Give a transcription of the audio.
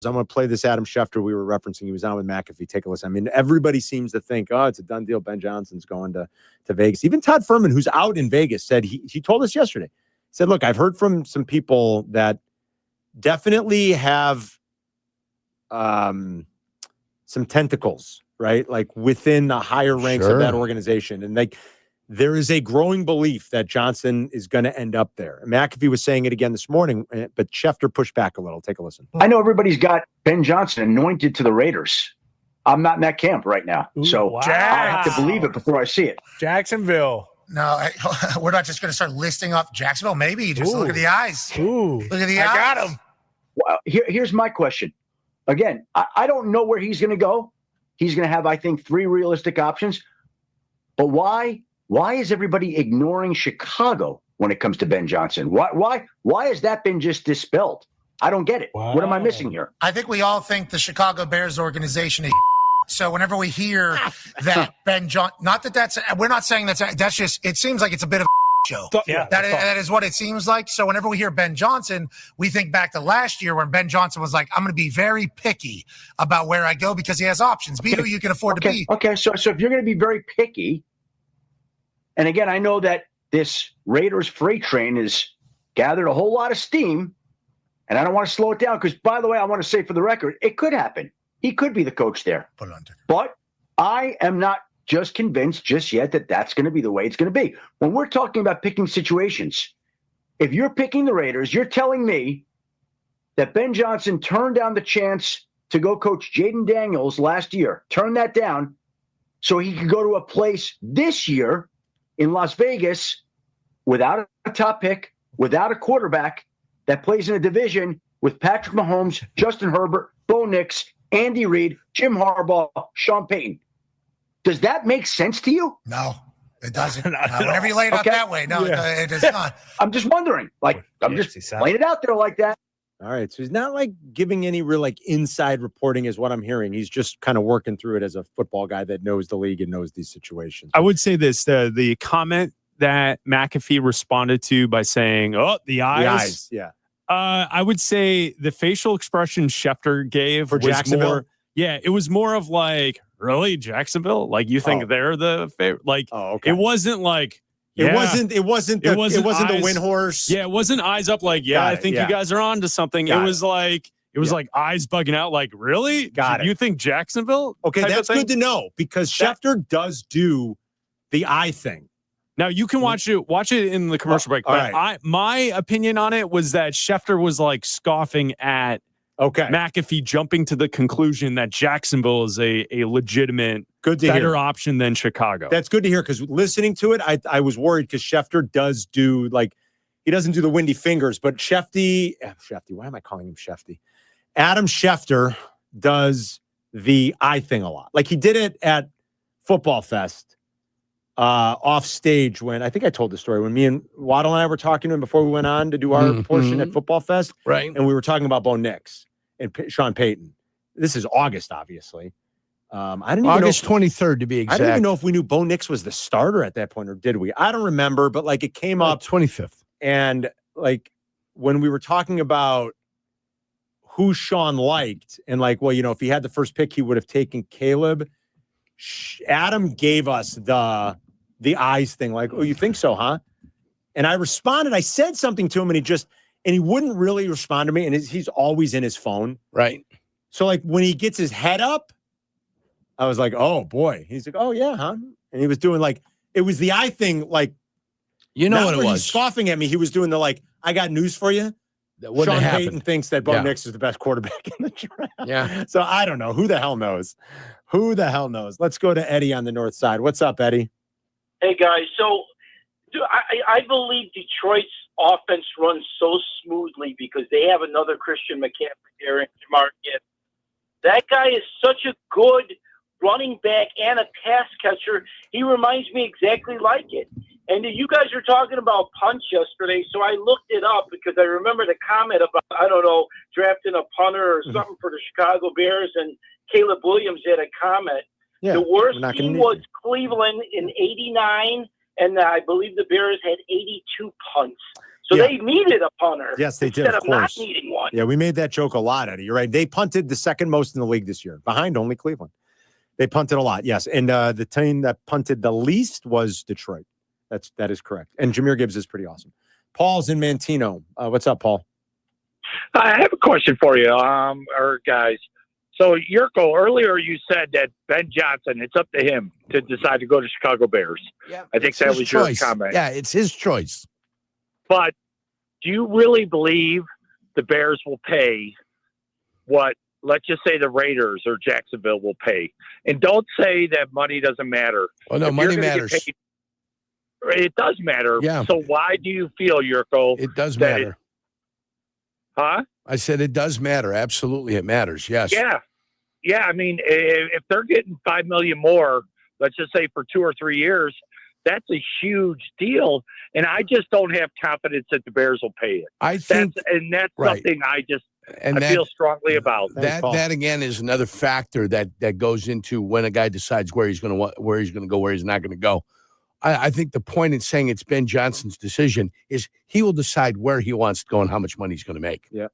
I'm going to play this Adam Schefter we were referencing. He was on with McAfee. Take a listen. I mean, everybody seems to think, oh, it's a done deal. Ben Johnson's going to Vegas. Even Todd Furman, who's out in Vegas, said he told us yesterday. He said, look, I've heard from some people that definitely have some tentacles, right? Like within the higher ranks of that organization. And like there is a growing belief that Johnson is going to end up there. McAfee was saying it again this morning, but Schefter pushed back a little. Take a listen. I know everybody's got Ben Johnson anointed to the Raiders. I'm not in that camp right now. So I have to believe it before I see it. Jacksonville. No, we're not just going to start listing off Jacksonville. Maybe just look at the eyes. Look at the eyes. I got him. Well, here's my question. Again, I don't know where he's going to go. He's going to have, I think, 3 realistic options. But why is everybody ignoring Chicago when it comes to Ben Johnson? Why has that been just dispelled? I don't get it. Wow. What am I missing here? I think we all think the Chicago Bears organization is. So whenever we hear that Ben Johnson, not that that's, we're not saying that's just, it seems like it's a bit of a show. Yeah, that is what it seems like. So whenever we hear Ben Johnson, we think back to last year when Ben Johnson was like, I'm going to be very picky about where I go because he has options. Be who you can afford to be. Okay, so if you're going to be very picky, and again, I know that this Raiders freight train has gathered a whole lot of steam, and I don't want to slow it down because, by the way, I want to say for the record, it could happen. He could be the coach there. But I am not just convinced just yet that that's going to be the way it's going to be. When we're talking about picking situations, if you're picking the Raiders, you're telling me that Ben Johnson turned down the chance to go coach Jaden Daniels last year, turned that down so he could go to a place this year in Las Vegas without a top pick, without a quarterback that plays in a division with Patrick Mahomes, Justin Herbert, Bo Nix, Andy Reid, Jim Harbaugh, Sean Payton. Does that make sense to you? No, it doesn't. Whenever you lay it out that way, no, it does not. I'm just wondering. I'm just laying it out there like that. All right. So he's not like giving any real like inside reporting is what I'm hearing. He's just kind of working through it as a football guy that knows the league and knows these situations. I would say this, the comment that McAfee responded to by saying, oh, the eyes. Yeah. I would say the facial expression Schefter gave for Jacksonville. It was more of like, really, Jacksonville? Like you think they're the favorite? Like, okay. It wasn't like it wasn't the win horse. Yeah, it wasn't eyes up like, I think you guys are on to something. It was like eyes bugging out like, really? Got it. You think Jacksonville? Okay, that's good to know because Schefter does do the eye thing. Now you can watch it in the commercial break. But right. My opinion on it was that Schefter was like scoffing at McAfee jumping to the conclusion that Jacksonville is a legitimate, better option than Chicago. That's good to hear because listening to it, I was worried because Schefter does do he doesn't do the windy fingers, but Shefty, why am I calling him Shefty? Adam Schefter does the eye thing a lot. Like he did it at Football Fest. Off stage when I think I told the story when me and Waddle and I were talking to him before we went on to do our portion at Football Fest. Right. And we were talking about Bo Nix and Sean Payton. This is August, obviously. I didn't even August 23rd to be exact. I don't even know if we knew Bo Nix was the starter at that point or did we? I don't remember, but like it came up 25th. And like when we were talking about who Sean liked and like, well, if he had the first pick, he would have taken Caleb. Adam gave us the eyes thing, like, oh, you think so, huh? And I responded. I said something to him, and he wouldn't really respond to me. And he's always in his phone, right? So like when he gets his head up, I was like, oh boy. He's like, oh yeah, huh? And he was doing like it was the eye thing, like what it was. He's scoffing at me. He was doing the like, I got news for you. Sean Payton thinks that Bo Nix is the best quarterback in the draft. Yeah. So I don't know. Who the hell knows? Let's go to Eddie on the north side. What's up, Eddie? Hey, guys. So I believe Detroit's offense runs so smoothly because they have another Christian McCaffrey there and Jamar Gibbs. That guy is such a good running back and a pass catcher. He reminds me exactly like it. And you guys were talking about punch yesterday, so I looked it up because I remember the comment about, drafting a punter or something for the Chicago Bears, and Caleb Williams had a comment. Yeah, the worst team was Cleveland in '89, and I believe the Bears had 82 punts. So they needed a punter. Yes, they did, instead of of not course. needing one. Yeah, we made that joke a lot out of. You're right. They punted the second most in the league this year, behind only Cleveland. They punted a lot, yes. And the team that punted the least was Detroit. That is correct. And Jahmyr Gibbs is pretty awesome. Paul's in Mantino. What's up, Paul? I have a question for you, or guys. So, Jurko, earlier you said that Ben Johnson, it's up to him to decide to go to Chicago Bears. Yeah, I think that was your comment. Yeah, it's his choice. But do you really believe the Bears will pay what, let's just say, the Raiders or Jacksonville will pay? And don't say that money doesn't matter. Well, no, money matters. It does matter. Yeah. So why do you feel, Jurko? It does matter. Huh? I said it does matter. Absolutely, it matters. Yes. Yeah. Yeah. I mean, if they're getting $5 million more, let's just say for 2 or 3 years, that's a huge deal. And I just don't have confidence that the Bears will pay it. I think, that's right. something I feel strongly about. That again is another factor that goes into when a guy decides where he's going to go, where he's not going to go. I think the point in saying it's Ben Johnson's decision is he will decide where he wants to go and how much money he's going to make. Yeah.